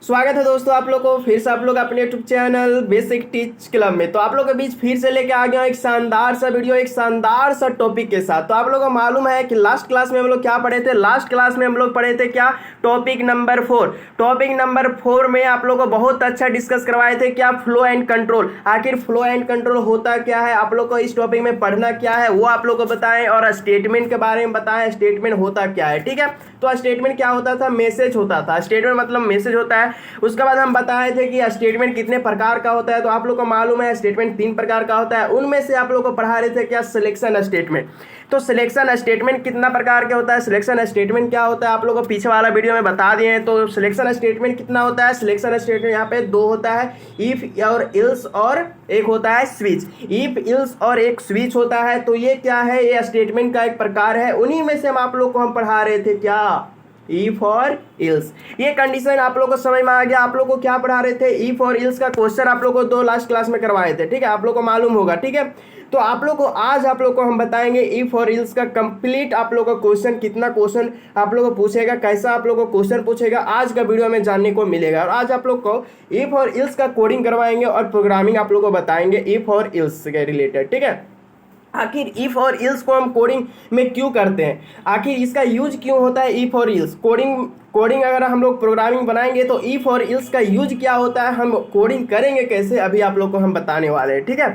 स्वागत है दोस्तों आप लोग को फिर से आप लोग अपने YouTube channel basic teach club में। तो आप लोग के बीच फिर से लेके आ गया एक शानदार सा वीडियो, एक शानदार सा टॉपिक के साथ। तो आप लोगों को मालूम है कि लास्ट क्लास में हम लोग क्या पढ़े थे। लास्ट क्लास में हम लोग पढ़े थे क्या, टॉपिक नंबर 4। टॉपिक नंबर 4 में आप लोग को बहुत अच्छा डिस्कस करवाए थे क्या, फ्लो एंड कंट्रोल। आखिर फ्लो एंड कंट्रोल होता क्या है, आप लोग को इस टॉपिक में पढ़ना क्या है वो आप लोग को बताएं, और स्टेटमेंट के बारे में बताएं, स्टेटमेंट होता क्या है। ठीक है, तो स्टेटमेंट क्या होता था, मैसेज होता था। स्टेटमेंट मतलब मैसेज होता है। उसके बाद हम बताए थे कि स्टेटमेंट कितने प्रकार का होता है। तो आप लोग को मालूम है स्टेटमेंट 3 प्रकार का होता है। उनमें से आप लोग को पढ़ा रहे थे क्या, सिलेक्शन स्टेटमेंट। तो सिलेक्शन स्टेटमेंट कितना प्रकार के होता है, सिलेक्शन स्टेटमेंट क्या होता है आप लोग को पीछे वाला वीडियो में बता दिए हैं। तो सिलेक्शन स्टेटमेंट कितना होता है, सिलेक्शन स्टेटमेंट यहाँ पे 2 होता है, इफ और इल्स, और एक होता है स्विच। इफ इल्स और एक स्विच होता है। तो ये क्या है, ये स्टेटमेंट का एक प्रकार है। उन्हीं में से हम आप लोग को हम पढ़ा रहे थे क्या, इफ और इल्स। ये कंडीशन आप लोग को समझ में आ गया। आप लोग को क्या पढ़ा रहे थे, इफ और इल्स का क्वेश्चन आप लोग को 2 लास्ट क्लास में करवाए थे। ठीक है, आप लोग को मालूम होगा। ठीक है, तो आप लोग को आज आप लोग को हम बताएंगे इफ और इल्स का कंप्लीट आप लोग को क्वेश्चन, कितना क्वेश्चन आप लोग को पूछेगा, कैसा आप लोग को क्वेश्चन पूछेगा, आज का वीडियो में जानने को मिलेगा। और आज आप लोग को इफ और इल्स का कोडिंग करवाएंगे और प्रोग्रामिंग आप लोग को बताएंगे इफ और इल्स के रिलेटेड। ठीक है, आखिर इफ और इल्स को हम कोडिंग में क्यों करते हैं, आखिर इसका यूज क्यों होता है इफ और इल्स। कोडिंग अगर हम लोग प्रोग्रामिंग बनाएंगे तो इफ और इल्स का यूज क्या होता है, हम कोडिंग करेंगे कैसे, अभी आप लोग को हम बताने वाले हैं। ठीक है,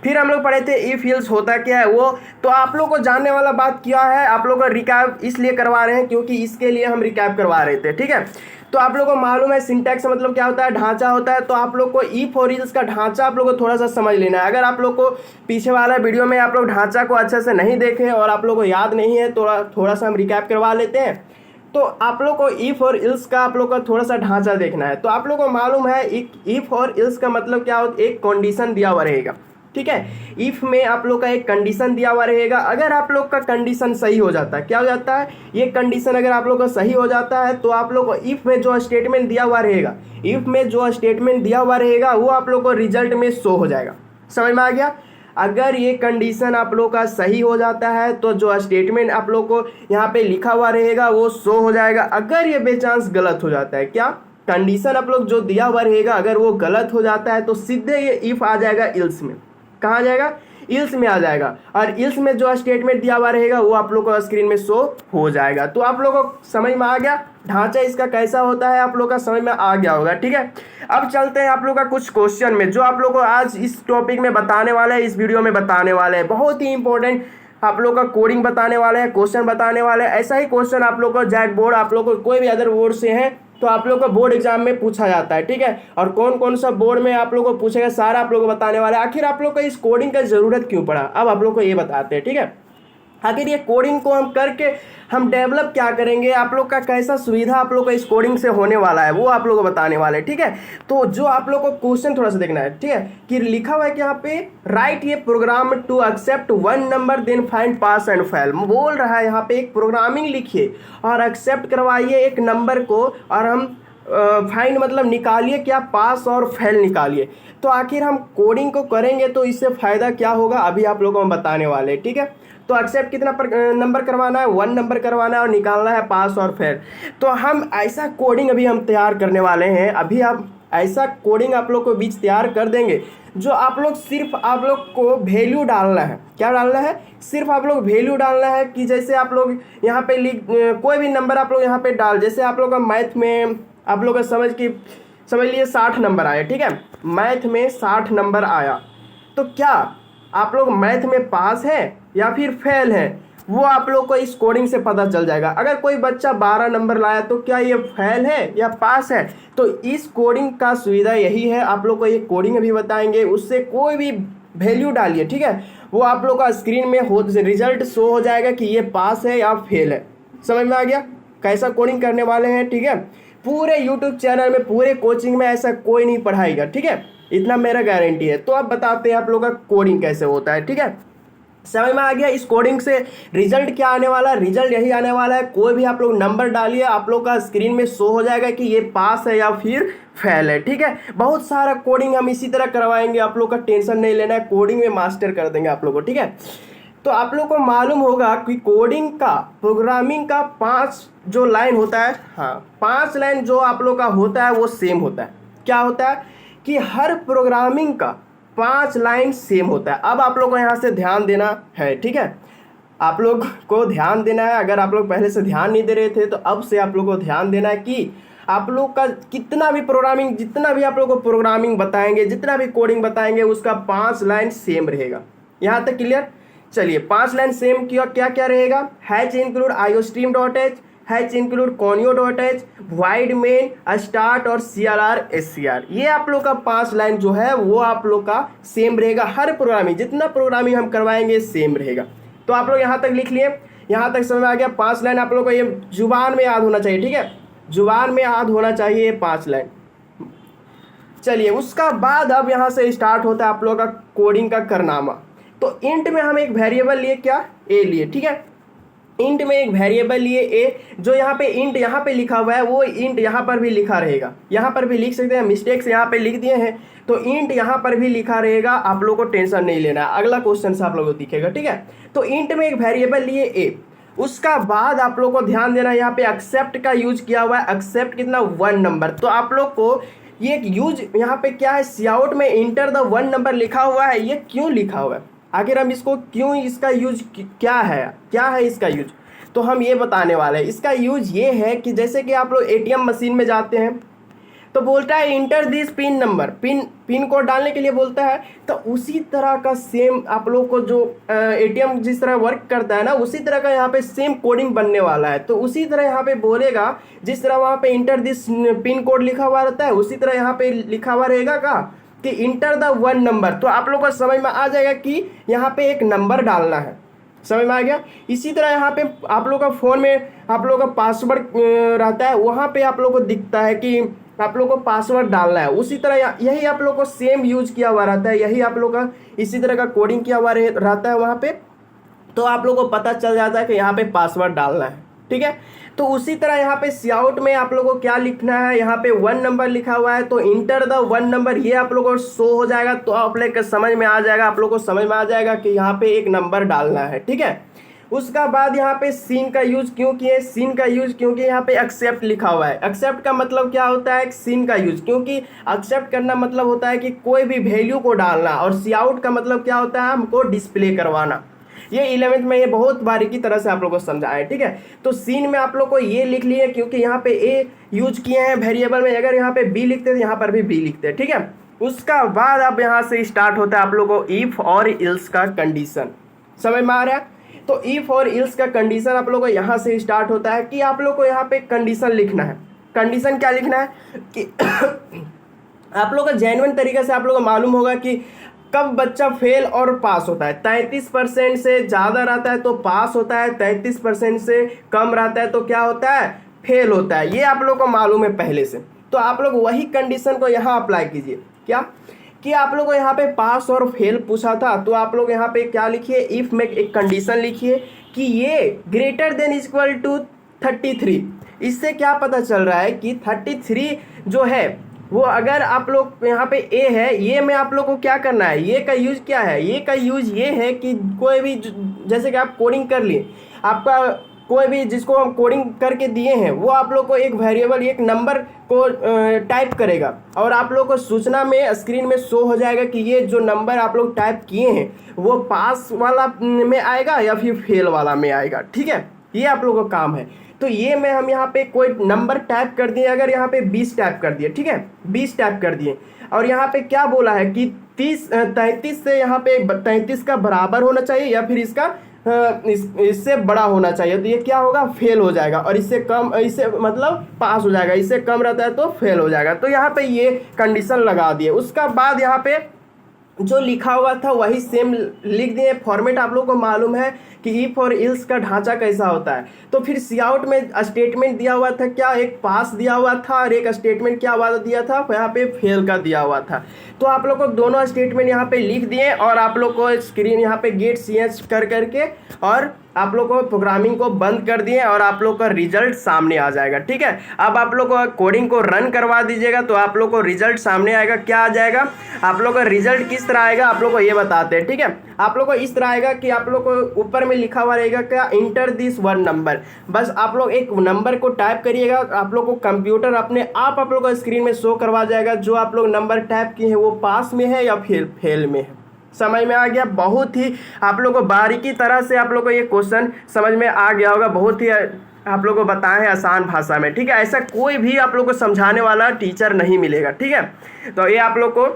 फिर हम लोग पढ़े थे इफ इल्स होता क्या है वो। तो आप लोग को जानने वाला बात क्या है, आप लोग को रिकैप इसलिए करवा रहे हैं क्योंकि इसके लिए हम रिकैप करवा रहे थे। ठीक है, तो आप लोग को मालूम है सिंटैक्स मतलब क्या होता है, ढांचा होता है। तो आप लोग को इफ और इल्स का ढांचा आप लोग को थोड़ा सा समझ लेना है। अगर आप लोग को पीछे वाला वीडियो में आप लोग ढांचा को अच्छे से नहीं देखे और आप लोग को याद नहीं है, तो थोड़ा सा हम रिकैप करवा लेते हैं। तो आप लोग को इफ और इल्स का आप लोग को थोड़ा सा ढांचा देखना है। तो आप लोग को मालूम है इफ और इल्स का मतलब क्या होता है, एक कंडीशन दिया हुआ रहेगा। ठीक है, इफ में आप लोग का एक कंडीशन दिया हुआ रहेगा। अगर आप लोग का कंडीशन सही हो जाता है, क्या हो जाता है, ये कंडीशन अगर आप लोग का सही हो जाता है तो आप लोग को इफ में जो स्टेटमेंट दिया हुआ रहेगा, इफ में जो स्टेटमेंट दिया हुआ रहेगा वो आप लोग को रिजल्ट में शो हो जाएगा। समझ में आ गया। अगर ये कंडीशन आप लोग का सही हो जाता है तो जो स्टेटमेंट आप लोग को यहाँ पे लिखा हुआ रहेगा वो शो हो जाएगा। अगर ये बेचांस गलत हो जाता है, क्या कंडीशन आप लोग जो दिया हुआ रहेगा अगर वो गलत हो जाता है तो सीधे ये इफ आ जाएगा इल्स में। कहाँ आ जाएगा, इल्स में आ जाएगा। और इल्स में जो स्टेटमेंट दिया हुआ रहेगा वो आप लोग को स्क्रीन में शो हो जाएगा। तो आप लोगों को समझ में आ गया ढांचा इसका कैसा होता है, आप लोग का समझ में आ गया होगा। ठीक है, अब चलते हैं आप लोग का कुछ क्वेश्चन में जो आप लोग को आज इस टॉपिक में बताने वाले हैं, इस वीडियो में बताने वाले हैं। बहुत ही इंपॉर्टेंट आप लोग का कोडिंग बताने वाले हैं, क्वेश्चन बताने वाले हैं। ऐसा ही क्वेश्चन आप लोग को जैक बोर्ड, आप लोग को कोई भी अदर बोर्ड से है तो आप लोग को बोर्ड एग्जाम में पूछा जाता है। ठीक है, और कौन कौन सा बोर्ड में आप लोग को पूछेगा सारा आप लोग को बताने वाला है। आखिर आप लोग को इस कोडिंग का जरूरत क्यों पड़ा, अब आप लोग को ये बताते हैं। ठीक है, आखिर ये कोडिंग को हम करके हम डेवलप क्या करेंगे, आप लोग का कैसा सुविधा आप लोग को इस कोडिंग से होने वाला है वो आप लोग को बताने वाले हैं। ठीक है, तो जो आप लोग को क्वेश्चन थोड़ा सा देखना है। ठीक है, कि लिखा हुआ है कि यहाँ पे राइट ये program to accept 1 number then find pass and fail. बोल रहा है यहाँ पे एक प्रोग्रामिंग लिखिए और एक्सेप्ट करवाइए एक नंबर को, और हम फाइंड मतलब निकालिए क्या, पास और फेल निकालिए। तो आखिर हम कोडिंग को करेंगे तो इससे फ़ायदा क्या होगा अभी आप लोगों को हम बताने वाले हैं। ठीक है, तो एक्सेप्ट कितना नंबर करवाना है, 1 नंबर करवाना है और निकालना है पास और फेल। तो हम ऐसा कोडिंग अभी हम तैयार करने वाले हैं। अभी आप ऐसा कोडिंग आप लोग को बीच तैयार कर देंगे जो आप लोग सिर्फ आप लोग को वैल्यू डालना है। क्या डालना है, सिर्फ आप लोग वैल्यू डालना है। कि जैसे आप लोग यहाँ पे कोई भी नंबर आप लोग यहाँ पे डाल, जैसे आप लोग का मैथ में आप लोग का समझ लिए 60 नंबर आया। ठीक है, मैथ में 60 नंबर आया तो क्या आप लोग मैथ में पास है या फिर फेल है वो आप लोग को इस कोडिंग से पता चल जाएगा। अगर कोई बच्चा 12 नंबर लाया तो क्या ये फेल है या पास है। तो इस कोडिंग का सुविधा यही है, आप लोग को ये कोडिंग अभी बताएंगे, उससे कोई भी वैल्यू डालिए। ठीक है, वो आप लोग का स्क्रीन में रिजल्ट शो हो जाएगा कि ये पास है या फेल है। समझ में आ गया कैसा कोडिंग करने वाले हैं। ठीक है, पूरे यूट्यूब चैनल में पूरे कोचिंग में ऐसा कोई नहीं पढ़ाएगा। ठीक है, इतना मेरा गारंटी है। तो अब बताते हैं आप लोग का कोडिंग कैसे होता है। ठीक है, समझ में आ गया। इस कोडिंग से रिजल्ट क्या आने वाला है, रिजल्ट यही आने वाला है, कोई भी आप लोग नंबर डालिए आप लोग का स्क्रीन में शो हो जाएगा कि ये पास है या फिर फेल है। ठीक है, बहुत सारा कोडिंग हम इसी तरह करवाएंगे, आप लोग का टेंशन नहीं लेना है, कोडिंग में मास्टर कर देंगे आप लोग को। ठीक है, तो आप लोग को मालूम होगा कि कोडिंग का प्रोग्रामिंग का 5 जो लाइन होता है, हाँ 5 लाइन जो आप लोग का होता है वो सेम होता है। क्या होता है कि हर प्रोग्रामिंग का 5 लाइन सेम होता है। अब आप लोग को यहाँ से ध्यान देना है, ठीक है, आप लोग को ध्यान देना है। अगर आप लोग पहले से ध्यान नहीं दे रहे थे तो अब से आप लोग को ध्यान देना है कि आप लोग का कितना भी प्रोग्रामिंग, जितना भी आप लोग को प्रोग्रामिंग बताएंगे, जितना भी कोडिंग बताएंगे, उसका 5 लाइन सेम रहेगा। यहाँ तक क्लियर? चलिए 5 लाइन सेम क्या क्या क्या रहेगा? Hatch include iostream dot H, hatch include conio dot H, wide main, start और CLR SCR। ये आप लोग का 5 लाइन जो है वो आप लोग का सेम रहेगा। हर प्रोग्रामिंग, जितना प्रोग्रामिंग हम करवाएंगे सेम रहेगा। तो आप लोग यहाँ तक लिख लिए, यहाँ तक समझ में आ गया। 5 लाइन आप लोग को ये जुबान में याद होना चाहिए, ठीक है, जुबान में याद होना चाहिए 5 लाइन। चलिए उसका बाद अब यहाँ से स्टार्ट होता है आप लोग का कोडिंग का कारनामा। तो इंट में हम एक वेरिएबल लिए, क्या ए लिए, ठीक है, इंट में एक वेरिएबल लिए ए, जो यहाँ पे इंट यहाँ पे लिखा हुआ है वो इंट यहाँ पर भी लिखा रहेगा। यहाँ पर भी लिख सकते हैं, मिस्टेक्स यहाँ पे लिख दिए हैं तो इंट यहाँ पर भी लिखा रहेगा, आप लोग को टेंशन नहीं लेना है। अगला क्वेश्चन से आप लोगों को दिखेगा, ठीक है। तो इंट में एक वेरिएबल लिए ए, उसका बाद आप लोग को ध्यान देना यहाँ पे एक्सेप्ट का यूज किया हुआ है। एक्सेप्ट कितना? 1 नंबर। तो आप लोग को ये यूज यहाँ पे क्या है, सिआउट में इंटर द 1 नंबर लिखा हुआ है, ये क्यों लिखा हुआ है, आखिर हम इसको क्यों, इसका यूज क्या है इसका यूज, तो हम ये बताने वाले हैं। इसका यूज ये है कि जैसे कि आप लोग ATM मशीन में जाते हैं तो बोलता है inter this pin number, pin code डालने के लिए बोलता है। तो उसी तरह का सेम आप लोग को जो ATM जिस तरह वर्क करता है ना, उसी तरह का यहाँ पे सेम कोडिंग बनने वाला है। तो उसी तरह यहाँ पे बोलेगा, जिस तरह वहाँ पे इंटर दिस पिन कोड लिखा हुआ रहता है, उसी तरह यहाँ पे लिखा हुआ रहेगा का कि इंटर द 1 नंबर। तो आप लोग को समझ में आ जाएगा कि यहाँ पे एक नंबर डालना है, समझ में आ गया। इसी तरह यहाँ पे आप लोग का फ़ोन में आप लोग का पासवर्ड रहता है, वहाँ पे आप लोग को दिखता है कि आप लोग को पासवर्ड डालना है। उसी तरह यही आप लोग को सेम यूज किया हुआ रहता है, यही आप लोग का इसी तरह का कोडिंग किया हुआ रहता है वहाँ पे। तो आप लोग को पता चल जाता है कि यहाँ पे पासवर्ड डालना है, ठीक है। तो उसी तरह यहाँ पे सिआउट में आप लोगों को क्या लिखना है, यहाँ पे 1 नंबर लिखा हुआ है तो इंटर द 1 नंबर, ये आप लोगों को शो हो जाएगा। तो आप लोग को समझ में आ जाएगा, आप लोग को समझ में आ जाएगा कि यहाँ पे एक नंबर डालना है, ठीक है। उसका बाद यहाँ पे सीन का यूज क्यों किए, सीन का यूज क्योंकि यहाँ पे एक्सेप्ट लिखा हुआ है। एक्सेप्ट का मतलब क्या होता है, सीन का यूज, क्योंकि एक्सेप्ट करना मतलब होता है कि कोई भी वैल्यू को डालना, और सिआउट का मतलब क्या होता है, हमको डिस्प्ले करवाना। ये 11th में ये बहुत बारीकी तरह से आप लोगों को समझाया है, ठीक है। तो सीन में आप लोग को ये लिख लिए क्योंकि यहाँ पे ए यूज किए हैं वेरिएबल में, अगर यहाँ पे बी लिखते तो यहाँ पर भी बी लिखते हैं, ठीक है। उसका बाद अब यहाँ से स्टार्ट होता है आप लोग को इफ और इल्स का कंडीशन, समझ में आ रहा है। तो इफ और इल्स का कंडीशन आप लोग को यहाँ से स्टार्ट होता है कि आप लोग को यहाँ पे कंडीशन लिखना है। कंडीशन क्या लिखना है कि आप लोग का जेन्युइन तरीके से आप लोग को मालूम होगा कि कब बच्चा फेल और पास होता है। 33% से ज़्यादा रहता है तो पास होता है, 33% से कम रहता है तो क्या होता है, फेल होता है। ये आप लोग को मालूम है पहले से। तो आप लोग वही कंडीशन को यहाँ अप्लाई कीजिए, क्या कि आप लोग को यहाँ पे पास और फेल पूछा था, तो आप लोग यहाँ पे क्या लिखिए, इफ में एक कंडीशन लिखिए कि ये ग्रेटर देन इक्वल टू 33। इससे क्या पता चल रहा है कि 33 जो है वो अगर आप लोग यहाँ पे ए है, ये में आप लोग को क्या करना है, ये का यूज क्या है, ये का यूज ये है कि कोई भी जैसे कि आप कोडिंग कर लिए, आपका कोई भी जिसको हम कोडिंग करके दिए हैं वो आप लोग को एक वेरिएबल, एक नंबर को टाइप करेगा और आप लोग को सूचना में स्क्रीन में शो हो जाएगा कि ये जो नंबर आप लोग टाइप किए हैं वो पास वाला में आएगा या फिर फेल वाला में आएगा, ठीक है। ये आप लोगों का काम है। तो ये में हम यहाँ पे कोई नंबर टाइप कर दिए, अगर यहाँ पे 20 टाइप कर दिए, ठीक है, 20 टाइप कर दिए, और यहाँ पे क्या बोला है कि 33 से यहाँ पे 33 का बराबर होना चाहिए या फिर इसका इससे बड़ा होना चाहिए, तो ये क्या होगा, फेल हो जाएगा। और इससे कम, इससे मतलब पास हो जाएगा, इससे कम रहता है तो फेल हो जाएगा। तो यहाँ पे ये कंडीशन लगा दिए। उसका बाद यहाँ पे जो लिखा हुआ था वही सेम लिख दिए। फॉर्मेट आप लोगों को मालूम है कि इफ और इल्स का ढांचा कैसा होता है। तो फिर सीआउट में स्टेटमेंट दिया हुआ था, क्या एक पास दिया हुआ था और एक स्टेटमेंट क्या हुआ दिया था, यहाँ पे फेल का दिया हुआ था। तो आप लोग को दोनों स्टेटमेंट यहाँ पे लिख दिए और आप लोग को स्क्रीन यहाँ पे गेट ch कर करके और आप लोग को प्रोग्रामिंग को बंद कर दिए और आप लोग का रिजल्ट सामने आ जाएगा। ठीक है, अब आप लोग को कोडिंग को रन करवा दीजिएगा तो आप लोग को रिजल्ट सामने आएगा। क्या आ जाएगा, आप लोग का रिजल्ट किस तरह आएगा आप लोग को ये बताते हैं। ठीक है, आप लोग को इस तरह आएगा कि आप लोग को ऊपर में लिखा हुआ रहेगा क्या, इंटर दिस वन नंबर। बस आप लोग एक नंबर को टाइप करिएगा, आप लोग को कंप्यूटर अपने आप लोग को स्क्रीन में शो करवा जाएगा जो आप लोग नंबर टाइप किए हैं वो पास में है या फिर फेल में है। समझ में आ गया। बहुत ही आप लोग को बारीकी तरह से आप लोग को ये क्वेश्चन समझ में आ गया होगा, बहुत ही आप लोग को बताए हैं आसान भाषा में। ठीक है, ऐसा कोई भी आप लोग को समझाने वाला टीचर नहीं मिलेगा। ठीक है, तो ये आप लोग को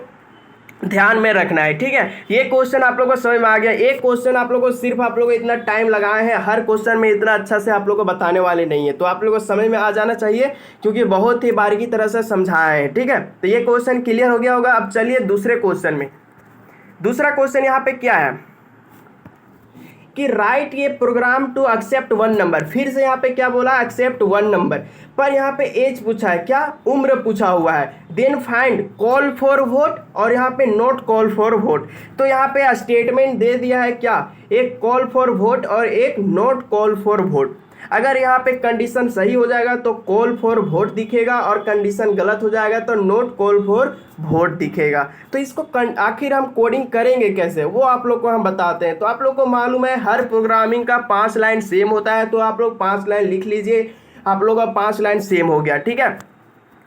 ध्यान में रखना है। ठीक है, ये क्वेश्चन आप लोग को समझ में आ गया। एक क्वेश्चन आप लोग को सिर्फ आप लोग इतना टाइम लगाए हैं, हर क्वेश्चन में इतना अच्छा से आप लोग को बताने वाले नहीं है, तो आप लोग को समझ में आ जाना चाहिए क्योंकि बहुत ही बारीकी तरह से समझाए हैं। ठीक है, तो ये क्वेश्चन क्लियर हो गया होगा। अब चलिए दूसरे क्वेश्चन में। दूसरा क्वेश्चन यहाँ पे क्या है कि राइट ये program to accept one number. फिर से यहाँ पे क्या बोला, एक्सेप्ट वन नंबर, पर यहाँ पे एज पूछा है, क्या उम्र पूछा हुआ है। Then find call for vote और यहाँ पे नॉट कॉल फॉर वोट। तो यहाँ पे स्टेटमेंट दे दिया है क्या, एक कॉल फॉर वोट और एक नॉट कॉल फॉर वोट। अगर यहाँ पे कंडीशन सही हो जाएगा तो कॉल फॉर वोट दिखेगा और कंडीशन गलत हो जाएगा तो नॉट कॉल फॉर वोट दिखेगा। तो इसको आखिर हम कोडिंग करेंगे कैसे वो आप लोग को हम बताते हैं। तो आप लोग को मालूम है हर प्रोग्रामिंग का 5 लाइन सेम होता है, तो आप लोग 5 लाइन लिख लीजिए। आप लोग का 5 लाइन सेम हो गया। ठीक है,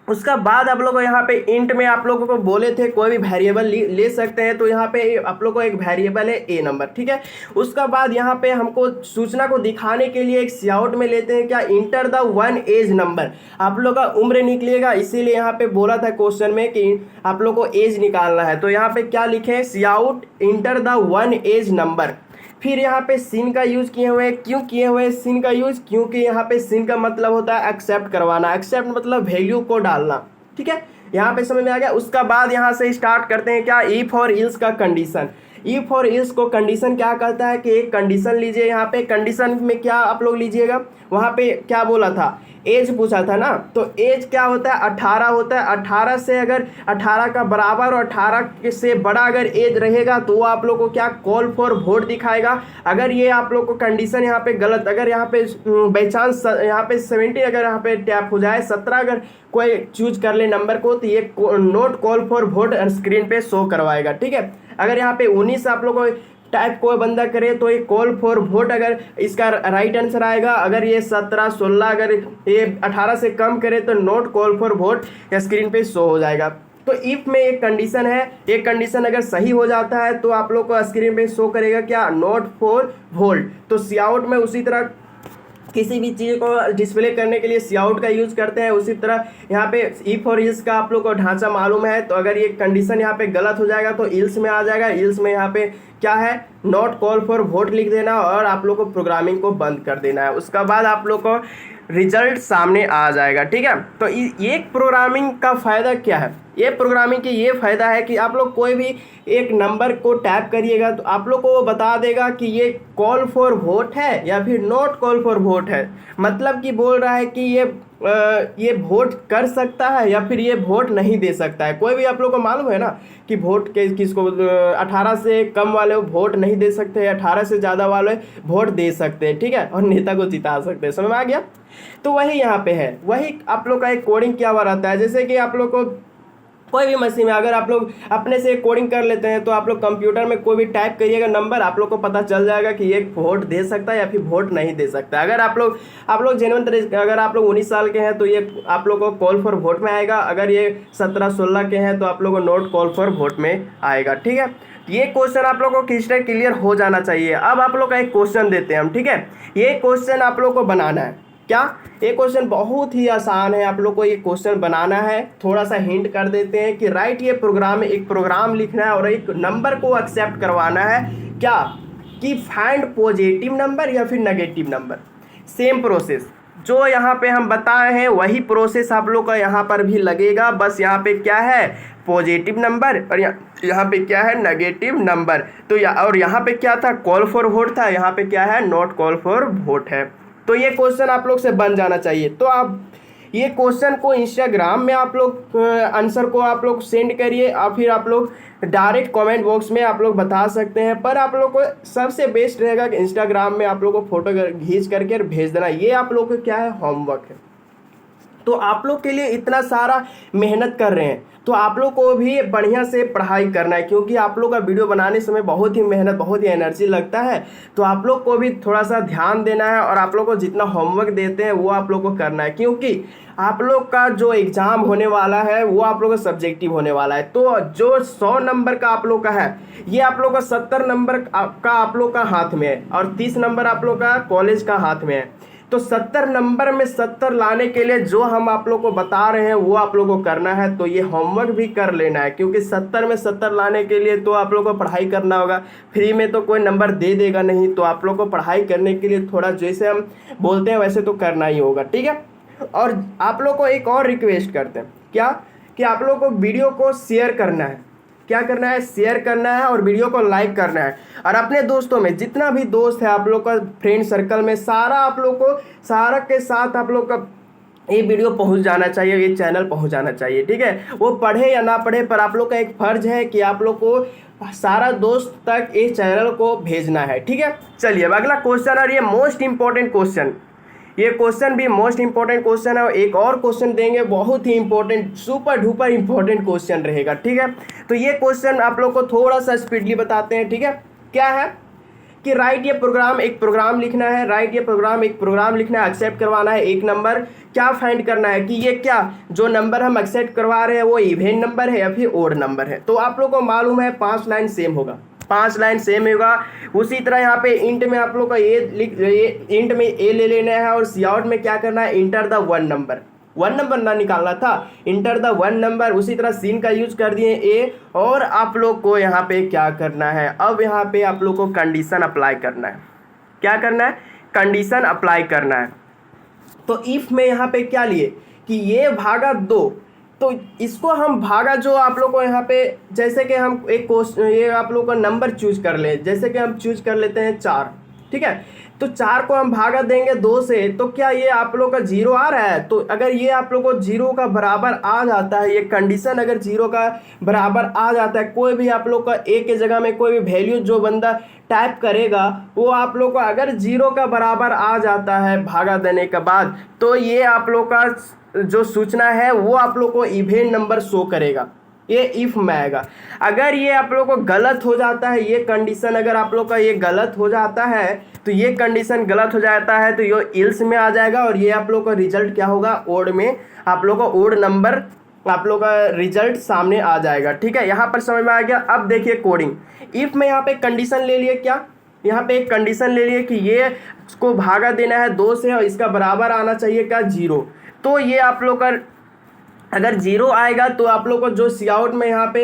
उसका बाद आप लोग को यहाँ पे इंट में आप लोगों को बोले थे कोई भी वेरिएबल ले सकते हैं, तो यहाँ पे आप लोग को एक वेरिएबल है ए नंबर। ठीक है, उसका बाद यहाँ पे हमको सूचना को दिखाने के लिए एक सियाउट में लेते हैं क्या, enter the one as number. आप लोग का उम्र निकलेगा, इसीलिए यहाँ पे बोला था क्वेश्चन में कि आप लोग को एज निकालना है। तो यहाँ पे क्या लिखे, C out enter the one as number. फिर यहाँ पे सिन का यूज़ किए हुए, क्यों किए हुए सिन का यूज़, क्योंकि यहाँ पे सिन का मतलब होता है एक्सेप्ट करवाना। एक्सेप्ट मतलब वैल्यू को डालना। ठीक है, यहाँ पे समझ में आ गया। उसका बाद यहाँ से स्टार्ट करते हैं क्या, इफ और इल्स का कंडीशन। इफ और इल्स को कंडीशन क्या कहता है कि एक कंडीशन लीजिए। यहाँ पे कंडीशन में क्या आप लोग लीजिएगा, वहाँ पे क्या बोला था, एज पूछा था ना, तो एज क्या होता है, 18 होता है। 18 से अगर 18 का बराबर और 18 से बड़ा अगर एज रहेगा तो वो आप लोग को क्या, कॉल फॉर वोट दिखाएगा। अगर ये आप लोग को कंडीशन यहाँ पे गलत, अगर यहाँ पे बाई चांस यहाँ पे 17 अगर यहाँ पे टैप हो जाए, 17 अगर कोई चूज कर ले नंबर को, तो ये note call for vote screen पे शो करवाएगा। ठीक है, अगर यहाँ पे 19 आप लोग को टाइप कोई बंदा करे तो ये कॉल फॉर वोट अगर इसका राइट आंसर आएगा। अगर ये 17, 16 अगर ये 18 से कम करे तो not call for vote screen पे शो हो जाएगा। तो इफ में एक कंडीशन है, एक कंडीशन अगर सही हो जाता है तो आप लोग को स्क्रीन पे शो करेगा क्या, नॉट फॉर वोट। तो सियाउट में उसी तरह किसी भी चीज़ को डिस्प्ले करने के लिए सियाउट का यूज़ करते हैं। उसी तरह यहाँ पे इफ और इल्स का आप लोग को ढांचा मालूम है, तो अगर ये कंडीशन यहाँ पे गलत हो जाएगा तो इल्स में आ जाएगा। इल्स में यहाँ पे क्या है, नॉट कॉल फॉर वोट लिख देना और आप लोग को प्रोग्रामिंग को बंद कर देना है। उसका बाद आप लोग को रिजल्ट सामने आ जाएगा। ठीक है, तो ये प्रोग्रामिंग का फ़ायदा क्या है, ये प्रोग्रामिंग की ये फ़ायदा है कि आप लोग कोई भी एक नंबर को टैप करिएगा तो आप लोग को वो बता देगा कि ये कॉल फॉर वोट है या फिर नॉट कॉल फॉर वोट है। मतलब कि बोल रहा है कि ये वोट कर सकता है या फिर ये वोट नहीं दे सकता है। कोई भी आप लोग को मालूम है ना कि वोट किसको 18 से कम वाले वोट नहीं दे सकते, 18 से ज़्यादा वाले वोट दे सकते हैं। ठीक है, और नेता को जिता सकते हैं। समझ में आ गया। तो वही यहाँ पे है, वही आप लोग का एक कोडिंग क्या हुआ रहता है। जैसे कि आप लोग को कोई भी मशीन में अगर आप लोग अपने से कोडिंग कर लेते हैं तो आप लोग कंप्यूटर में कोई भी टाइप करिएगा नंबर, आप लोग को पता चल जाएगा कि ये वोट दे सकता है या फिर वोट नहीं दे सकता। अगर आप लोग जेन्युइन तरीके, अगर आप लोग 19 साल के हैं तो ये आप लोग को कॉल फॉर वोट में आएगा। अगर ये 17-16 के हैं तो आप लोग को नॉट कॉल फॉर वोट में आएगा। ठीक है, ये क्वेश्चन आप लोग को क्लियर हो जाना चाहिए। अब आप लोग का एक क्वेश्चन देते हैं हम। ठीक है, ये क्वेश्चन आप लोग को बनाना है। क्या, ये क्वेश्चन बहुत ही आसान है, आप लोग को ये क्वेश्चन बनाना है। थोड़ा सा हिंट कर देते हैं कि राइट ये प्रोग्राम, एक प्रोग्राम लिखना है और एक नंबर को एक्सेप्ट करवाना है। क्या कि फाइंड पॉजिटिव नंबर या फिर नेगेटिव नंबर। सेम प्रोसेस जो यहाँ पे हम बताए हैं वही प्रोसेस आप लोग का यहाँ पर भी लगेगा। बस यहाँ पे क्या है, पॉजिटिव नंबर और यहाँ पे क्या है, नेगेटिव नंबर। तो और यहाँ पे क्या था, कॉल फॉर वोट था, यहाँ पे क्या है, नॉट कॉल फॉर वोट है। तो ये क्वेश्चन आप लोग से बन जाना चाहिए। तो आप ये क्वेश्चन को इंस्टाग्राम में आप लोग आंसर को आप लोग सेंड करिए, और फिर आप लोग डायरेक्ट कमेंट बॉक्स में आप लोग बता सकते हैं। पर आप लोग को सबसे बेस्ट रहेगा कि इंस्टाग्राम में आप लोग को फोटो खींच करके भेज देना। ये आप लोग को क्या है, होमवर्क है। तो आप लोग के लिए इतना सारा मेहनत कर रहे हैं, तो आप लोग को भी बढ़िया से पढ़ाई करना है, क्योंकि आप लोग का वीडियो बनाने समय बहुत ही मेहनत, बहुत ही एनर्जी लगता है। तो आप लोग को भी थोड़ा सा ध्यान देना है, और आप लोग को जितना होमवर्क देते हैं वो आप लोग को करना है, क्योंकि आप लोग का जो एग्ज़ाम होने वाला है वो आप लोग का सब्जेक्टिव होने वाला है। तो जो 100 नंबर का आप लोग का है, ये आप लोग का 70 नंबर का आप लोग का हाथ में है, और 30 नंबर आप लोग का कॉलेज का हाथ में है। तो 70 नंबर में 70 लाने के लिए जो हम आप लोग को बता रहे हैं वो आप लोग को करना है। तो ये होमवर्क भी कर लेना है, क्योंकि 70 में 70 लाने के लिए तो आप लोग को पढ़ाई करना होगा। फ्री में तो कोई नंबर दे देगा नहीं, तो आप लोग को पढ़ाई करने के लिए थोड़ा जैसे हम बोलते हैं वैसे तो करना ही होगा, ठीक है। और आप लोग को एक और रिक्वेस्ट करते हैं, क्या कि आप लोग को वीडियो को शेयर करना है। क्या करना है, शेयर करना है, और वीडियो को लाइक करना है। और अपने दोस्तों में जितना भी दोस्त है आप लोग का फ्रेंड सर्कल में, सारा आप लोग को सारा के साथ आप लोग का ये वीडियो पहुंच जाना चाहिए, ये चैनल पहुंच जाना चाहिए, ठीक है। वो पढ़े या ना पढ़े, पर आप लोग का एक फर्ज है कि आप लोग को सारा दोस्त तक इस चैनल को भेजना है, ठीक है। चलिए अब अगला क्वेश्चन, और ये मोस्ट इंपॉर्टेंट क्वेश्चन, ये क्वेश्चन भी मोस्ट इंपॉर्टेंट क्वेश्चन है। और एक और क्वेश्चन देंगे, बहुत ही important, super duper important question रहेगा, ठीक है। तो ये क्वेश्चन आप लोग को थोड़ा सा स्पीडली बताते हैं, ठीक है। क्या है कि राइट ये प्रोग्राम, एक प्रोग्राम लिखना है, राइट ये प्रोग्राम, एक प्रोग्राम लिखना है, एक्सेप्ट करवाना है एक नंबर। क्या फाइंड करना है कि ये क्या जो नंबर हम एक्सेप्ट करवा रहे हैं वो इवेन नंबर है या फिर ओड नंबर है। तो आप लोग को मालूम है 5 लाइन सेम होगा, 5 लाइन सेम होगा। उसी तरह यहाँ पे इंट में आप लोग का ये इंट में ए ले लेना है, और सीआउट में क्या करना है, इंटर द 1 नंबर, 1 नंबर ना निकालना था, इंटर द 1 नंबर। उसी तरह सीन का यूज कर दिए ए, और आप लोग को यहाँ पे क्या करना है, अब यहाँ पे आप लोग को कंडीशन अप्लाई करना है। क्या करना है, कंडीशन अप्लाई करना है। तो इफ में यहाँ पे क्या लिए कि ये भागा 2, तो इसको हम भागा जो आप लोग को यहाँ पे, जैसे कि हम एक क्वेश्चन, ये आप लोग का नंबर चूज कर ले, जैसे कि हम चूज कर लेते हैं 4, ठीक है। तो 4 को हम भागा देंगे 2 से, तो क्या ये आप लोग का 0 आ रहा है। तो अगर ये आप लोग को 0 का बराबर आ जाता है, ये कंडीशन अगर 0 का बराबर आ जाता है, कोई भी आप लोग का ए के जगह में कोई भी वैल्यू जो बंदा टाइप करेगा वो आप लोग को अगर 0 का बराबर आ जाता है भागा देने के बाद, तो ये आप लोग का जो सूचना है वो आप लोग को इवेन नंबर शो करेगा, ये इफ में आएगा। अगर ये आप लोग को गलत हो जाता है, ये कंडीशन अगर आप लोग का ये गलत हो जाता है, तो ये कंडीशन गलत हो जाता है तो ये इल्स में आ जाएगा, और ये आप लोग का रिजल्ट क्या होगा, ओड में आप लोग का ओड नंबर आप लोग का रिजल्ट सामने आ जाएगा, ठीक है। यहाँ पर समझ में आ गया। अब देखिए कोडिंग, इफ में यहाँ पे कंडीशन ले लिए, क्या यहाँ पे एक कंडीशन ले लिए कि ये इसको भागा देना है 2 से, और इसका बराबर आना चाहिए क्या, 0। तो ये आप लोग का अगर 0 आएगा तो आप लोग को जो सीआउट में यहाँ पे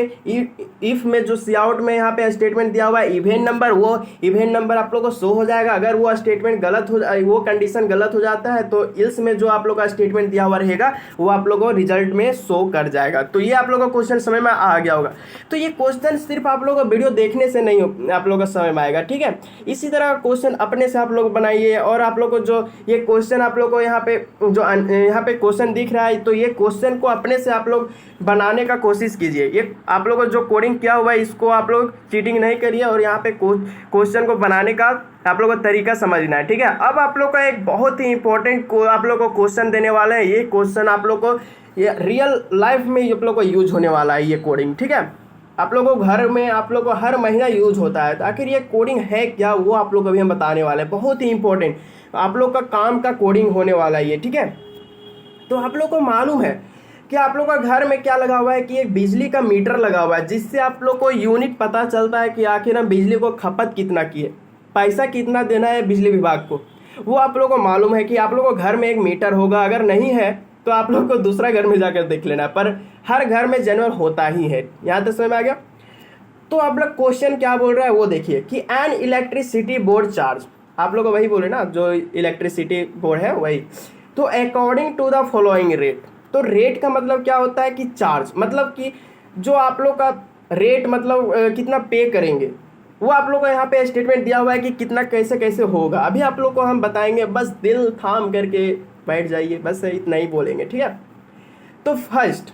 इफ में जो सीआउट में यहाँ पे स्टेटमेंट दिया हुआ है इवेन नंबर, वो इवेन नंबर आप लोग को शो हो जाएगा। अगर वो स्टेटमेंट गलत हो, वो कंडीशन गलत हो जाता है, तो इल्स में जो आप लोग का स्टेटमेंट दिया हुआ रहेगा वो आप लोग को रिजल्ट में शो कर जाएगा। तो ये आप लोग का क्वेश्चन समझ में आ गया होगा। तो ये क्वेश्चन सिर्फ आप लोग को वीडियो देखने से नहीं आप लोग को समझ में आएगा, ठीक है। इसी तरह क्वेश्चन अपने से आप लोग बनाइए, और आप लोग को जो ये क्वेश्चन आप लोग को यहाँ पे जो यहाँ पे क्वेश्चन दिख रहा है, तो ये क्वेश्चन को अपने से आप लोग बनाने का कोशिश कीजिए। ये आप लोगों को जो कोडिंग किया हुआ है इसको आप लोग चीटिंग नहीं करिए, और यहाँ पे क्वेश्चन को बनाने का आप लोगों को तरीका समझना है, ठीक है। अब आप लोग का एक बहुत ही इंपॉर्टेंट आप लोग को क्वेश्चन देने वाले हैं। ये क्वेश्चन आप लोग को ये रियल लाइफ में आप लोग को यूज होने वाला है, ये कोडिंग, ठीक है। आप लोगों को घर में आप लोग को हर महीना यूज होता है। तो आखिर ये कोडिंग है क्या, वो आप लोग अभी हम बताने वाले हैं। बहुत ही इंपॉर्टेंट आप लोग का काम का कोडिंग होने वाला है ये, ठीक है। तो आप लोग को मालूम है कि आप लोग का घर में क्या लगा हुआ है कि एक बिजली का मीटर लगा हुआ है, जिससे आप लोग को यूनिट पता चलता है कि आखिर हम बिजली को खपत कितना किए, पैसा कितना देना है बिजली विभाग को, वो आप लोग को मालूम है। कि आप लोग को घर में एक मीटर होगा, अगर नहीं है तो आप लोग को दूसरा घर में जाकर देख लेना, पर हर घर में जनरल होता ही है। यहाँ तक समझ में आ गया। तो आप लोग क्वेश्चन क्या बोल रहा है वो देखिए कि एन इलेक्ट्रिसिटी बोर्ड चार्ज, आप लोग को वही बोले ना जो इलेक्ट्रिसिटी बोर्ड है वही। तो according to the following rate, तो रेट का मतलब क्या होता है कि चार्ज, मतलब कि जो आप लोग का रेट मतलब कितना पे करेंगे, वो आप लोग को यहाँ पे स्टेटमेंट दिया हुआ है कि कितना कैसे कैसे होगा। अभी आप लोग को हम बताएंगे, बस दिल थाम करके बैठ जाइए, बस इतना ही बोलेंगे, ठीक है। तो फर्स्ट,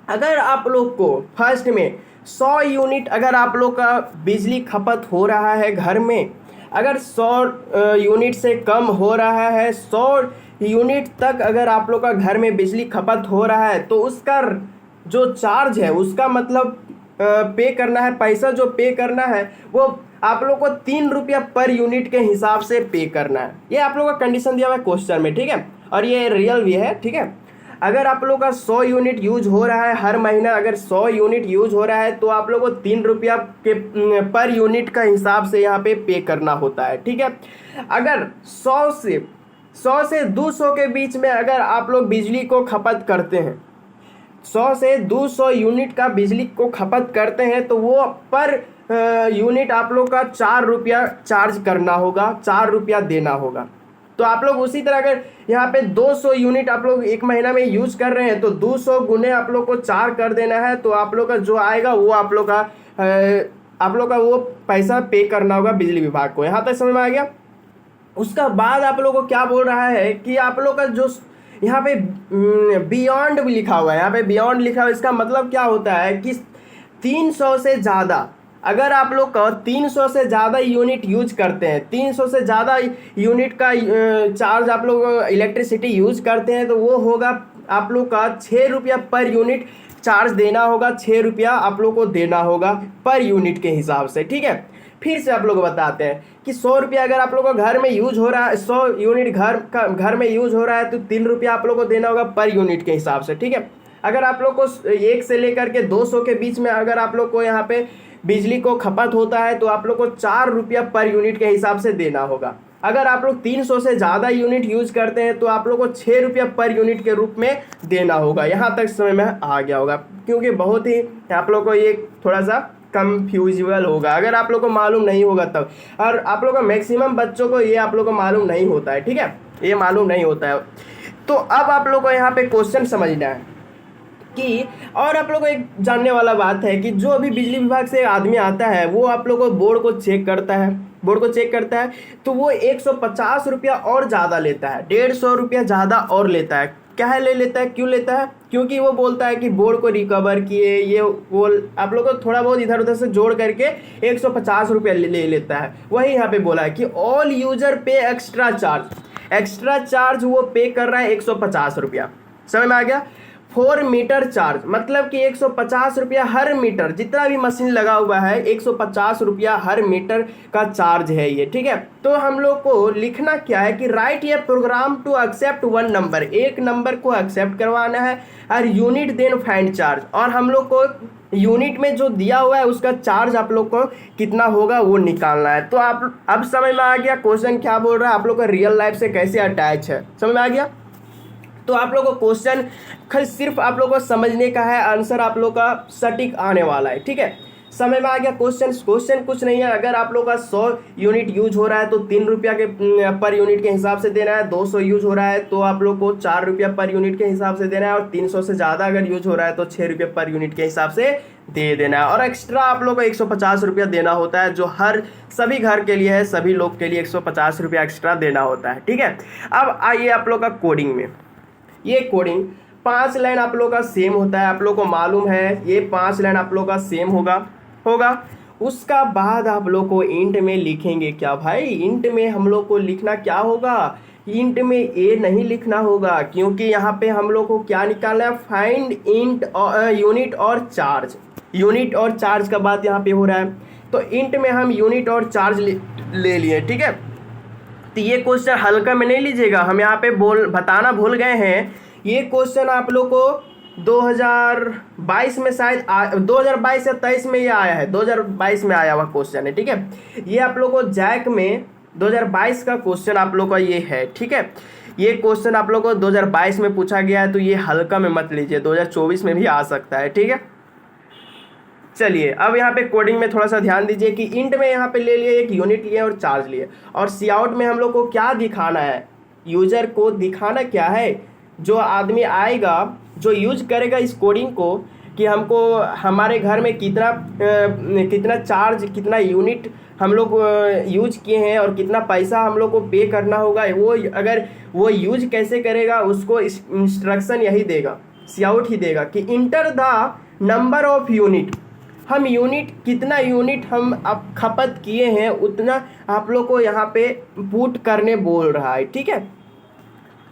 अगर आप लोग को फर्स्ट में 100 यूनिट अगर आप लोग का बिजली खपत हो रहा है घर में, अगर 100 यूनिट से कम हो रहा है, 100 यूनिट तक अगर आप लोग का घर में बिजली खपत हो रहा है, तो उसका जो चार्ज है, उसका मतलब पे करना है, पैसा जो पे करना है वो आप लोग को 3 रुपया पर यूनिट के हिसाब से पे करना है। ये आप लोग का कंडीशन दिया हुआ है क्वेश्चन में, ठीक है, और ये रियल भी है, ठीक है। अगर आप लोग का 100 यूनिट यूज हो रहा है हर महीना, अगर 100 यूनिट यूज हो रहा है तो आप लोग को 3 रुपया के पर यूनिट का हिसाब से यहाँ पे करना होता है, ठीक है। अगर 100 से 200 के बीच में अगर आप लोग बिजली को खपत करते हैं, 100 से 200 यूनिट का बिजली को खपत करते हैं, तो वो पर यूनिट आप लोग का 4 रुपया चार्ज करना होगा, 4 रुपया देना होगा। तो आप लोग उसी तरह अगर यहाँ पे 200 यूनिट आप लोग एक महीना में यूज कर रहे हैं, तो 200 गुने आप लोग को 4 कर देना है, तो आप लोग का जो आएगा वो आप लोग का वो पैसा पे करना होगा बिजली विभाग को। यहाँ तक समझ में आ गया। उसका बाद आप लोग को क्या बोल रहा है कि आप लोग का जो यहाँ पे बियॉन्ड भी लिखा हुआ है, यहाँ पे बियॉन्ड लिखा हुआ है, इसका मतलब क्या होता है कि 300 से ज़्यादा, अगर आप लोग का 300 से ज़्यादा यूनिट यूज करते हैं, 300 से ज़्यादा यूनिट का चार्ज आप लोग इलेक्ट्रिसिटी यूज करते हैं, तो वो होगा आप लोग का 6 रुपया पर यूनिट चार्ज देना होगा, 6 रुपया आप लोग को देना होगा पर यूनिट के हिसाब से, ठीक है। फिर से आप लोग बताते हैं कि 100 रुपया अगर आप लोग को घर में यूज हो रहा है, 100 यूनिट घर में यूज हो रहा है, तो 3 रुपया आप लोग को देना होगा पर यूनिट के हिसाब से, ठीक है। अगर आप लोग को 1 से लेकर के 200 के बीच में अगर आप लोग को यहाँ पे बिजली को खपत होता है, तो आप लोग को 4 रुपया पर यूनिट के हिसाब से देना होगा। अगर आप लोग 300 से ज़्यादा यूनिट यूज करते हैं, तो आप लोग को 6 रुपया पर यूनिट के रूप में देना होगा। यहाँ तक समय में आ गया होगा, क्योंकि बहुत ही आप लोग को ये थोड़ा सा कंफ्यूजिबल होगा अगर आप लोग को मालूम नहीं होगा तब, और आप लोग को मैक्सिमम बच्चों को ये आप लोग को मालूम नहीं होता है, ठीक है, ये मालूम नहीं होता है। तो अब आप लोग को यहाँ पे क्वेश्चन समझना है कि, और आप लोग को एक जानने वाला बात है कि जो अभी बिजली विभाग से आदमी आता है, वो आप लोग को बोर्ड को चेक करता है, तो वो 150 रुपया और ज़्यादा लेता है, 150 रुपया ज़्यादा और लेता है। क्या ले लेता है, क्यों लेता है? क्योंकि वो बोलता है कि बोर्ड को रिकवर किए, ये वो आप लोग को थोड़ा बहुत इधर उधर से जोड़ करके 150 रुपया ले लेता है। वही यहाँ पे बोला है कि ऑल यूजर पे एक्स्ट्रा चार्ज वो पे कर रहा है 150 रुपया। समझ में आ गया। 4 मीटर चार्ज मतलब कि 150 रुपया हर मीटर, जितना भी मशीन लगा हुआ है 150 रुपया हर मीटर का चार्ज है ये, ठीक है। तो हम लोग को लिखना क्या है कि राइट ये प्रोग्राम टू एक्सेप्ट 1 नंबर, एक नंबर को एक्सेप्ट करवाना है, और यूनिट देन फाइंड चार्ज, और हम लोग को यूनिट में जो दिया हुआ है उसका चार्ज आप लोग को कितना होगा वो निकालना है। तो आप अब समझ में आ गया क्वेश्चन क्या बोल रहा है, आप लोग का रियल लाइफ से कैसे अटैच है, समझ में आ गया। तो आप लोग को क्वेश्चन सिर्फ आप लोग को समझने का है, आंसर आप लोग का सटीक आने वाला है, ठीक है। समझ में आ गया। क्वेश्चन कुछ नहीं है। अगर आप लोग का 100 यूनिट यूज हो रहा है तो 3 रुपया के पर यूनिट के हिसाब से देना है, 200 यूज हो रहा है तो आप लोग को 4 रुपया पर यूनिट के हिसाब से देना है, और 300 से ज़्यादा अगर यूज हो रहा है तो 6 रुपये पर यूनिट के हिसाब से दे देना है। और एक्स्ट्रा आप लोग को 150 रुपया देना होता है, जो सभी घर के लिए है, सभी लोग के लिए 150 रुपया एक्स्ट्रा देना होता है, ठीक है। अब आइए आप लोग का कोडिंग में। ये कोडिंग 5 लाइन आप लोग का सेम होता है, आप लोग को मालूम है, ये 5 लाइन आप लोग का सेम होगा। उसका बाद आप लोग को इंट में लिखेंगे क्या भाई, इंट में हम लोग को लिखना क्या होगा, इंट में ए नहीं लिखना होगा, क्योंकि यहाँ पे हम लोग को क्या निकालना है, फाइंड इंट यूनिट और चार्ज। यूनिट और चार्ज का बात यहाँ पे हो रहा है, तो इंट में हम यूनिट और चार्ज ले लिए, ठीक है। तो ये क्वेश्चन हल्का में नहीं लीजिएगा, हम यहाँ पे बताना भूल गए हैं। ये क्वेश्चन आप लोग को 2022 में शायद 2022 या 23 में ये आया है, 2022 में आया हुआ क्वेश्चन है, ठीक है। ये आप लोग को जैक में 2022 का क्वेश्चन आप लोग का ये है, ठीक है। ये क्वेश्चन आप लोग को 2022 में पूछा गया है, तो ये हल्का में मत लीजिए, 2024 में भी आ सकता है, ठीक है। चलिए अब यहाँ पे कोडिंग में थोड़ा सा ध्यान दीजिए कि इंट में यहाँ पे ले लिए एक यूनिट लिए और चार्ज लिए, और सी आउट में हम लोग को क्या दिखाना है, यूजर को दिखाना क्या है, जो आदमी आएगा जो यूज करेगा इस कोडिंग को, कि हमको हमारे घर में कितना चार्ज, कितना यूनिट हम लोग यूज किए हैं और कितना पैसा हम लोग को पे करना होगा, वो अगर वो यूज कैसे करेगा उसको इंस्ट्रक्शन यही देगा, सीआउट ही देगा कि enter the number of unit. हम यूनिट, कितना यूनिट हम अब खपत किए हैं उतना आप लोग को यहाँ पे पुट करने बोल रहा है। ठीक है,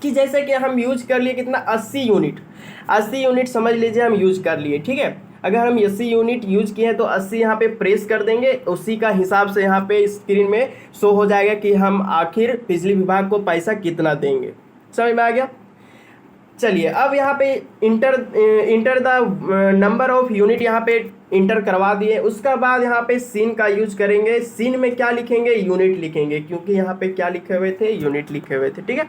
कि जैसे कि हम यूज कर लिए कितना 80 यूनिट समझ लीजिए हम यूज कर लिए। ठीक है, अगर हम 80 यूनिट यूज किए हैं तो 80 यहाँ पे प्रेस कर देंगे, उसी का हिसाब से यहाँ पे स्क्रीन में शो हो जाएगा कि हम आखिर बिजली विभाग को पैसा कितना देंगे। समझ में आ गया। चलिए अब यहाँ पे enter the number of unit यहाँ पे इंटर करवा दिए। उसका बाद यहाँ पे सीन का यूज करेंगे। सीन में क्या लिखेंगे, यूनिट लिखेंगे, क्योंकि यहाँ पे क्या लिखे हुए थे, यूनिट लिखे हुए थे। ठीक है,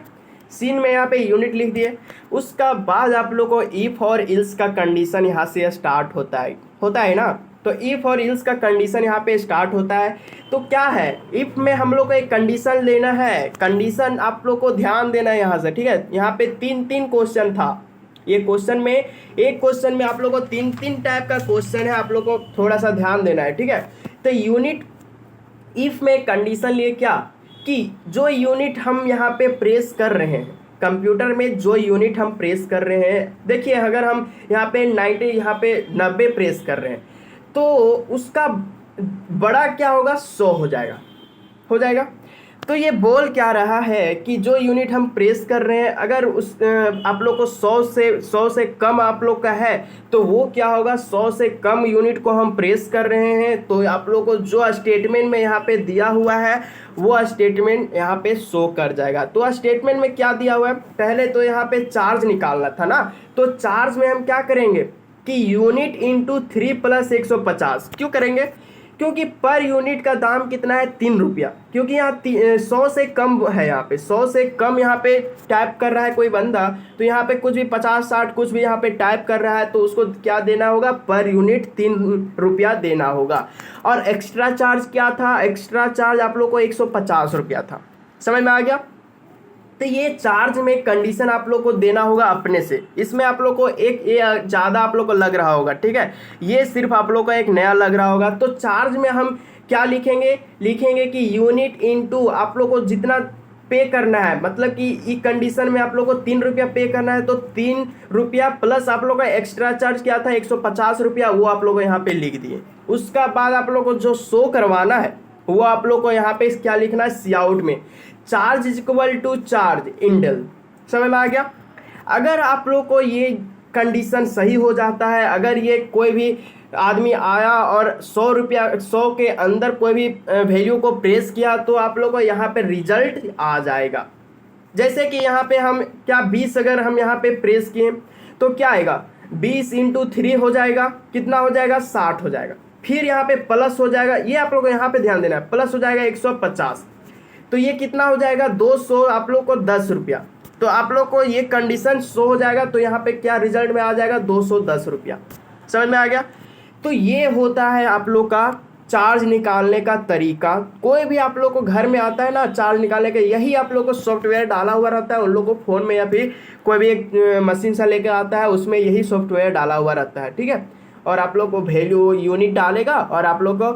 सीन में यहाँ पे यूनिट लिख दिए। उसका बाद आप लोग को इफ और इल्स का कंडीशन यहाँ से स्टार्ट होता है ना। तो इफ और इल्स का कंडीशन यहाँ पे स्टार्ट होता है। तो क्या है, इफ में हम लोग को एक कंडीशन लेना है, कंडीशन आप लोग को ध्यान देना है यहाँ से। ठीक है, यहाँ पे तीन क्वेश्चन था ये क्वेश्चन में, एक क्वेश्चन में आप लोग को तीन टाइप का क्वेश्चन है, आप लोग को थोड़ा सा ध्यान देना है। ठीक है, तो यूनिट इफ में कंडीशन लिए क्या कि जो यूनिट हम यहाँ पे प्रेस कर रहे हैं कंप्यूटर में, जो यूनिट हम प्रेस कर रहे हैं, देखिए अगर हम यहाँ पे 90 प्रेस कर रहे हैं तो उसका बड़ा क्या होगा, 100 हो जाएगा। तो ये बोल क्या रहा है कि जो यूनिट हम प्रेस कर रहे हैं अगर उस आप लोग को 100 से कम आप लोग का है तो वो क्या होगा, 100 से कम यूनिट को हम प्रेस कर रहे हैं तो आप लोग को जो स्टेटमेंट में यहाँ पे दिया हुआ है वो स्टेटमेंट यहाँ पे शो कर जाएगा। तो स्टेटमेंट में क्या दिया हुआ है, पहले तो यहाँ पे चार्ज निकालना था ना, तो चार्ज में हम क्या करेंगे कि यूनिट इंटू 3 + 150 क्यों करेंगे, क्योंकि पर यूनिट का दाम कितना है, 3 रुपया, क्योंकि यहाँ 100 से कम है, यहाँ पे 100 से कम यहाँ पे टाइप कर रहा है कोई बंदा, तो यहाँ पे कुछ भी 50-60 कुछ भी यहाँ पे टाइप कर रहा है तो उसको क्या देना होगा, पर यूनिट 3 रुपया देना होगा। और एक्स्ट्रा चार्ज क्या था, एक्स्ट्रा चार्ज आप लोग को 150 रुपया था। समझ में आ गया। तो ये चार्ज में कंडीशन आप लोग को देना होगा अपने से। इसमें आप लोग को एक ये ज़्यादा आप लोग को लग रहा होगा, ठीक है, ये सिर्फ आप लोग को एक नया लग रहा होगा। तो चार्ज में हम क्या लिखेंगे कि यूनिट इंटू आप लोग को जितना पे करना है, मतलब कि इस कंडीशन में आप लोग को 3 रुपया पे करना है तो 3 रुपया प्लस आप लोग का एक्स्ट्रा चार्ज क्या था, 150 रुपया, वो आप लोग को यहाँ पे लिख दिए। उसका बाद आप लोग को जो शो करवाना है वो आप लोग को यहाँ पे क्या लिखना है, सी आउट में charge is equal to charge इंडल। समझ में आ गया। अगर आप लोग को ये कंडीशन सही हो जाता है, अगर ये कोई भी आदमी आया और 100 के अंदर कोई भी वैल्यू को प्रेस किया तो आप लोग को यहाँ पे रिजल्ट आ जाएगा। जैसे कि यहाँ पे हम क्या 20 अगर हम यहाँ पे प्रेस किए तो क्या आएगा, 20 × 3 हो जाएगा, कितना हो जाएगा, 60 हो जाएगा। फिर यहाँ पे प्लस हो जाएगा, ये आप लोग को यहाँ पे ध्यान देना है, प्लस हो जाएगा 150, तो ये कितना हो जाएगा, 200 आप लोग को 10 रुपया। तो आप लोग को ये कंडीशन शो हो जाएगा तो यहाँ पे क्या रिजल्ट में आ जाएगा, 210 रुपया। समझ में आ गया। तो ये होता है आप लोग का चार्ज निकालने का तरीका। कोई भी आप लोग को घर में आता है ना चार्ज निकालने का, यही आप लोग को सॉफ्टवेयर डाला हुआ रहता है, उन लोग को फ़ोन में या फिर कोई भी एक मशीन से लेकर आता है उसमें यही सॉफ्टवेयर डाला हुआ रहता है, ठीक है। और आप लोग को वैल्यू यूनिट डालेगा और आप लोग को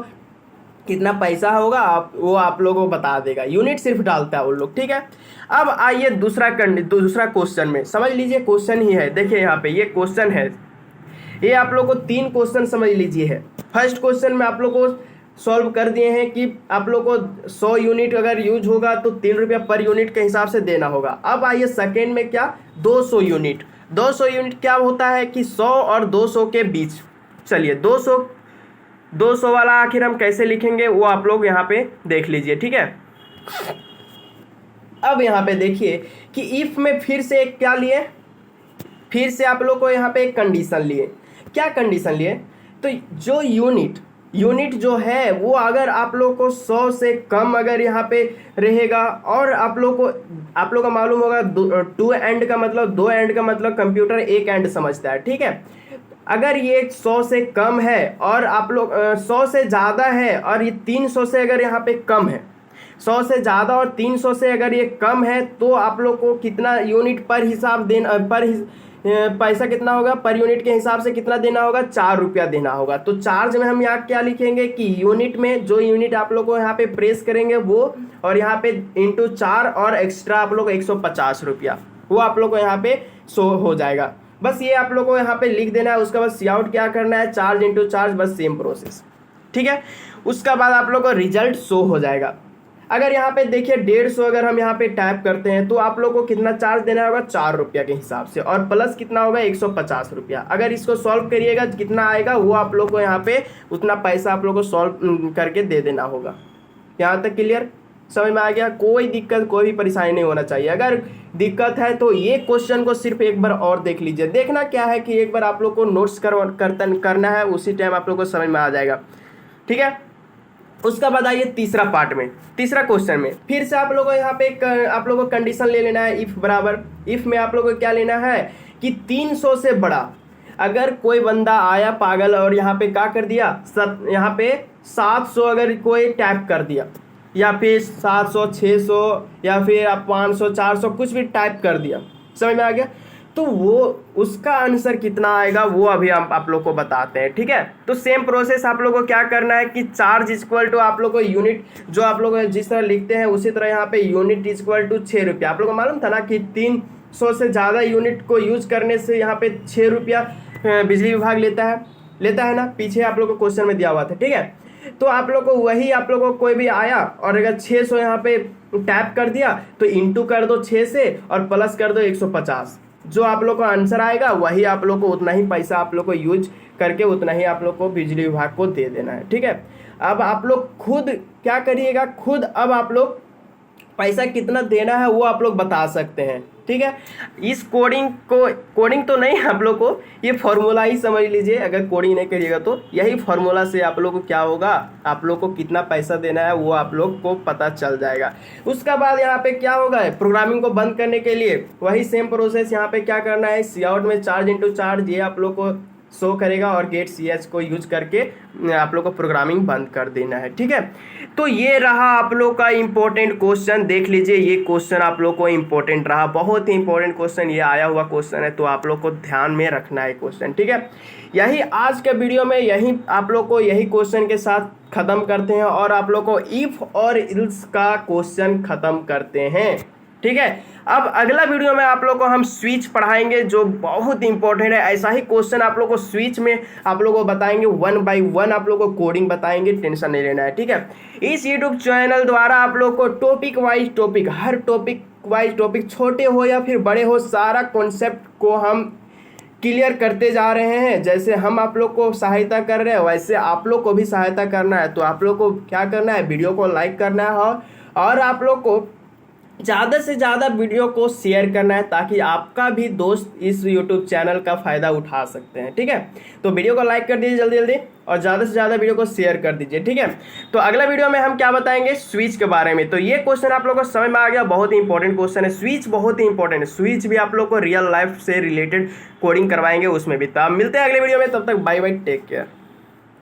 कितना पैसा होगा वो आप लोगों को बता देगा, यूनिट सिर्फ डालता है उन लोग, ठीक है। अब आइए दूसरा क्वेश्चन में, समझ लीजिए क्वेश्चन ही है, देखिए यहाँ पे ये क्वेश्चन है, ये आप लोग को 3 क्वेश्चन समझ लीजिए है। फर्स्ट क्वेश्चन में आप लोग को सॉल्व कर दिए हैं कि आप लोग को 100 यूनिट अगर यूज होगा तो 3 रुपया पर यूनिट के हिसाब से देना होगा। अब आइए सेकेंड में क्या, 200 यूनिट क्या होता है कि 100 और 200 के बीच। चलिए 200 वाला आखिर हम कैसे लिखेंगे वो आप लोग यहाँ पे देख लीजिए, ठीक है। अब यहाँ पे देखिए कि इफ में फिर से एक क्या लिए, फिर से आप लोग को यहाँ पे एक कंडीशन लिए। क्या कंडीशन लिए, तो जो यूनिट जो है वो अगर आप लोग को 100 से कम अगर यहाँ पे रहेगा, और आप लोग को मालूम होगा 2 एंड का मतलब कंप्यूटर एक एंड समझता है, ठीक है। अगर ये 100 से कम है और आप लोग 100 से ज़्यादा है और ये 300 से अगर यहाँ पे कम है, 100 से ज़्यादा और 300 से अगर ये कम है तो आप लोग को कितना यूनिट पर पैसा कितना होगा पर यूनिट के हिसाब से कितना देना होगा, 4 रुपया देना होगा। तो चार्ज में हम यहाँ क्या लिखेंगे कि यूनिट में जो यूनिट आप लोग को यहाँ पे प्रेस करेंगे वो, और यहाँ पे इंटू 4 और एक्स्ट्रा आप लोग 150 रुपया, वो आप लोग को यहाँ पे शो हो जाएगा। बस ये आप लोग को यहाँ पे लिख देना है। उसके बाद सी आउट क्या करना है, चार्ज इंटू चार्ज, बस सेम प्रोसेस, ठीक है। उसका बाद आप लोग को रिजल्ट शो हो जाएगा। अगर यहाँ पे देखिए 150 अगर हम यहाँ पे टाइप करते हैं तो आप लोग को कितना चार्ज देना होगा, 4 रुपया के हिसाब से, और प्लस कितना होगा 150 रुपया। अगर इसको सॉल्व करिएगा कितना आएगा वो आप लोग को यहाँ पे उतना पैसा आप लोग को सॉल्व करके दे देना होगा। यहाँ तक क्लियर, समझ में आ गया? कोई दिक्कत कोई भी परेशानी नहीं होना चाहिए। अगर दिक्कत है तो ये क्वेश्चन को सिर्फ एक बार और देख लीजिए। देखना क्या है कि एक बार आप लोग को नोट्स करना है, उसी टाइम आप लोग को समझ में आ जाएगा, ठीक है। उसका बाद आइए तीसरा पार्ट में, तीसरा क्वेश्चन में फिर से आप लोगों को यहाँ पे आप लोगों को कंडीशन ले लेना है। इफ बराबर, इफ में आप लोगों को क्या लेना है कि 300 से बड़ा अगर कोई बंदा आया पागल और यहाँ पे क्या कर दिया, यहाँ पे 700 अगर कोई टाइप कर दिया, या फिर 700 600 या फिर आप 500 400 कुछ भी टाइप कर दिया, समझ में आ गया, तो वो उसका आंसर कितना आएगा वो अभी हम आप लोग को बताते हैं, ठीक है। तो सेम प्रोसेस आप लोग को क्या करना है कि चार्ज इक्वल टू आप लोग को यूनिट जो आप लोग जिस तरह लिखते हैं उसी तरह यहाँ पे यूनिट इक्वल टू 6 रुपया। आप लोग को मालूम था ना कि 300 से ज़्यादा यूनिट को यूज करने से यहाँ पे 6 रुपया बिजली विभाग लेता है ना, पीछे आप लोग को क्वेश्चन में दिया हुआ था, ठीक है। तो आप लोग को वही आप लोग को कोई भी आया और अगर 600 यहाँ पे टैप कर दिया तो इंटू कर दो 6 से और प्लस कर दो 150, जो आप लोग को आंसर आएगा वही आप लोग को उतना ही पैसा आप लोग को यूज करके उतना ही आप लोग को बिजली विभाग को दे देना है, ठीक है। अब आप लोग खुद क्या करिएगा, खुद अब आप लोग पैसा कितना देना है वो आप लोग बता सकते हैं, ठीक है। इस कोडिंग तो नहीं आप लोग को, ये फॉर्मूला ही समझ लीजिए। अगर कोडिंग नहीं करिएगा तो यही फॉर्मूला से आप लोग को क्या होगा, आप लोग को कितना पैसा देना है वो आप लोग को पता चल जाएगा। उसका बाद यहाँ पे क्या होगा, प्रोग्रामिंग को बंद करने के लिए वही सेम प्रोसेस यहाँ पे क्या करना है, सी आउट में चार्ज इंटू चार्ज ये आप लोग को शो करेगा और गेट ch को यूज करके आप लोग को प्रोग्रामिंग बंद कर देना है, ठीक है। तो ये रहा आप लोग का इम्पोर्टेंट क्वेश्चन, देख लीजिए ये क्वेश्चन आप लोग को इम्पोर्टेंट रहा, बहुत ही इम्पोर्टेंट क्वेश्चन ये आया हुआ क्वेश्चन है, तो आप लोग को ध्यान में रखना है क्वेश्चन, ठीक है। यही आज के वीडियो में यही आप लोग को यही क्वेश्चन के साथ ख़त्म करते हैं और आप लोग को इफ और इल्स का क्वेश्चन ख़त्म करते हैं, ठीक है। अब अगला वीडियो में आप लोग को हम स्विच पढ़ाएंगे जो बहुत इंपॉर्टेंट है। ऐसा ही क्वेश्चन आप लोग को स्विच में आप लोग को बताएंगे, 1 बाय 1 आप लोग को कोडिंग बताएंगे, टेंशन नहीं लेना है, ठीक है। इस यूट्यूब चैनल द्वारा आप लोग को टॉपिक वाइज टॉपिक, हर टॉपिक वाइज टॉपिक, छोटे हो या फिर बड़े हो, सारा कॉन्सेप्ट को हम क्लियर करते जा रहे हैं। जैसे हम आप लोग को सहायता कर रहे हैं वैसे आप लोग को भी सहायता करना है। तो आप लोग को क्या करना है, वीडियो को लाइक करना है और आप लोग को ज़्यादा से ज़्यादा वीडियो को शेयर करना है ताकि आपका भी दोस्त इस यूट्यूब चैनल का फ़ायदा उठा सकते हैं, ठीक है। तो वीडियो को लाइक कर दीजिए जल्दी जल्दी और ज़्यादा से ज़्यादा वीडियो को शेयर कर दीजिए, ठीक है। तो अगला वीडियो में हम क्या बताएंगे, स्विच के बारे में। तो ये क्वेश्चन आप लोगों को समझ में आ गया, बहुत ही इंपॉर्टेंट क्वेश्चन है। स्विच बहुत ही इंपॉर्टेंट है, स्विच भी आप लोग को रियल लाइफ से रिलेटेड कोडिंग करवाएंगे उसमें भी। तो आप मिलते हैं अगले वीडियो में, तब तक बाय बाय, टेक केयर।